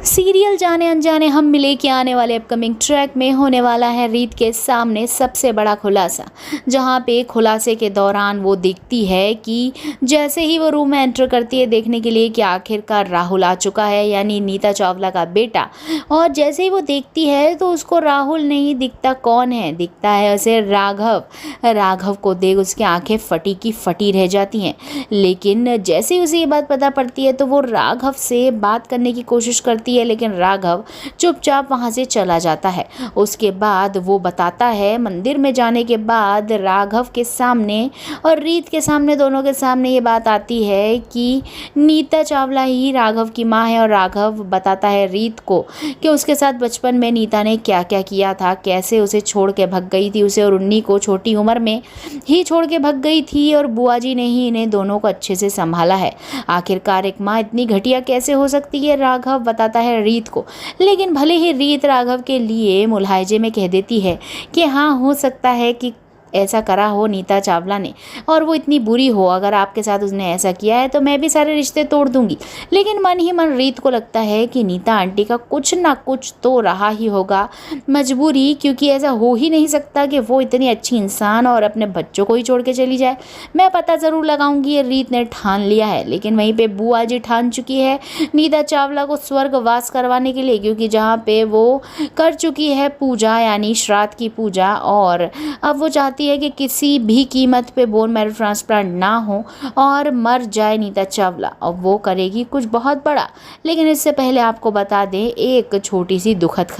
Serial जाने अनजाने हम मिले के आने वाले अपकमिंग ट्रैक में होने वाला है रीत के सामने सबसे बड़ा खुलासा, जहां पे खुलासे के दौरान वो देखती है कि जैसे ही वो रूम में एंटर करती है देखने के लिए कि आखिरकार राहुल आ चुका है, यानी नीता चावला का बेटा। और जैसे ही वो देखती है तो उसको राहुल नहीं दिखता, कौन है, दिखता है उसे राघव। राघव को देख उसकी आंखें फटी की फटी रह जाती हैं। लेकिन जैसे ही उसे ये बात पता पड़ती है तो वो राघव से बात करने की कोशिश करती है, लेकिन राघव चुपचाप वहां से चला जाता है। उसके बाद वो बताता है मंदिर में जाने के बाद राघव के सामने और रीत के सामने, दोनों के सामने ये बात आती है कि नीता चावला ही राघव की माँ है। और राघव बताता है रीत को कि उसके साथ बचपन में नीता ने क्या क्या किया था, कैसे उसे छोड़ के भग गई थी, उसे और उन्नी को छोटी उम्र में ही छोड़ के भग गई थी और बुआ जी ने ही इन्हें दोनों को अच्छे से संभाला है। आखिरकार एक माँ इतनी घटिया कैसे हो सकती है, राघव बताता है रीत को। लेकिन भले ही रीत राघव के लिए मुलाहिजे में कह देती है कि हाँ, हो सकता है कि ऐसा करा हो नीता चावला ने और वो इतनी बुरी हो, अगर आपके साथ उसने ऐसा किया है तो मैं भी सारे रिश्ते तोड़ दूंगी। लेकिन मन ही मन रीत को लगता है कि नीता आंटी का कुछ ना कुछ तो रहा ही होगा, मजबूरी, क्योंकि ऐसा हो ही नहीं सकता कि वो इतनी अच्छी इंसान और अपने बच्चों को ही छोड़ के चली जाए। मैं पता ज़रूर लगाऊंगी, ये रीत ने ठान लिया है। लेकिन वहीं पर बुआ जी ठान चुकी है नीता चावला को स्वर्गवास करवाने के लिए, क्योंकि जहाँ पे वो कर चुकी है पूजा, यानी श्राद्ध की पूजा, और अब वो चाहती है कि किसी भी कीमत पे बोन मैरो ट्रांसप्लांट ना हो और मर जाए नीता चावला। और वो करेगी कुछ बहुत बड़ा। लेकिन इससे पहले आपको बता दें एक छोटी सी दुखद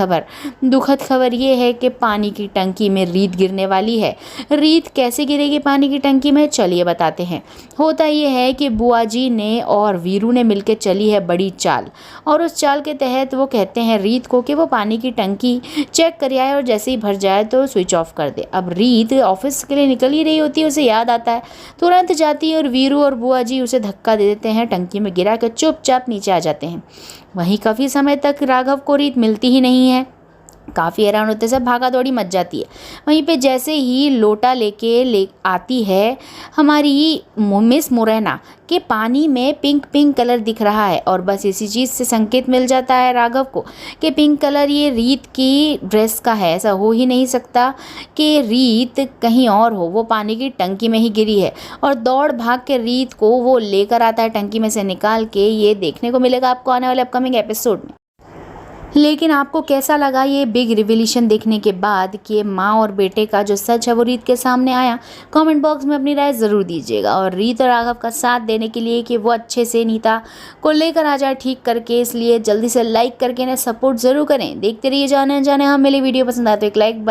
खबर ये है कि पानी की टंकी में रीत गिरने वाली है। रीत कैसे गिरेगी पानी की टंकी में, चलिए बताते हैं। होता ये है कि बुआ जी ने और वीरू ने मिलकर चली है बड़ी चाल, और उस चाल के तहत वो कहते हैं रीत को कि वो पानी की टंकी चेक कर आए और जैसे ही भर जाए तो स्विच ऑफ कर दे। अब रीत ऑफिस के लिए निकल ही रही होती है, उसे याद आता है, तुरंत जाती है और वीरू और बुआ जी उसे धक्का दे देते हैं, टंकी में गिरा कर चुपचाप नीचे आ जाते हैं। वहीं काफ़ी समय तक राघव को रीत मिलती ही नहीं है। काफ़ी हैरान होते से भागा दौड़ी मच जाती है। वहीं पे जैसे ही लोटा ले आती है हमारी मिस मुरैना के पानी में पिंक पिंक कलर दिख रहा है, और बस इसी चीज़ से संकेत मिल जाता है राघव को कि पिंक कलर ये रीत की ड्रेस का है। ऐसा हो ही नहीं सकता कि रीत कहीं और हो, वो पानी की टंकी में ही गिरी है। और दौड़ भाग के रीत को वो लेकर आता है टंकी में से निकाल के। ये देखने को मिलेगा आपको आने वाले अपकमिंग एपिसोड में। लेकिन आपको कैसा लगा ये बिग रिविलेशन देखने के बाद कि माँ और बेटे का जो सच है वो रीत के सामने आया? कमेंट बॉक्स में अपनी राय ज़रूर दीजिएगा। और रीत और राघव का साथ देने के लिए कि वो अच्छे से नीता को लेकर आ जाए ठीक करके, इसलिए जल्दी से लाइक करके इन्हें सपोर्ट ज़रूर करें। देखते रहिए जाने हम मिले। वीडियो पसंद आए तो एक लाइक बन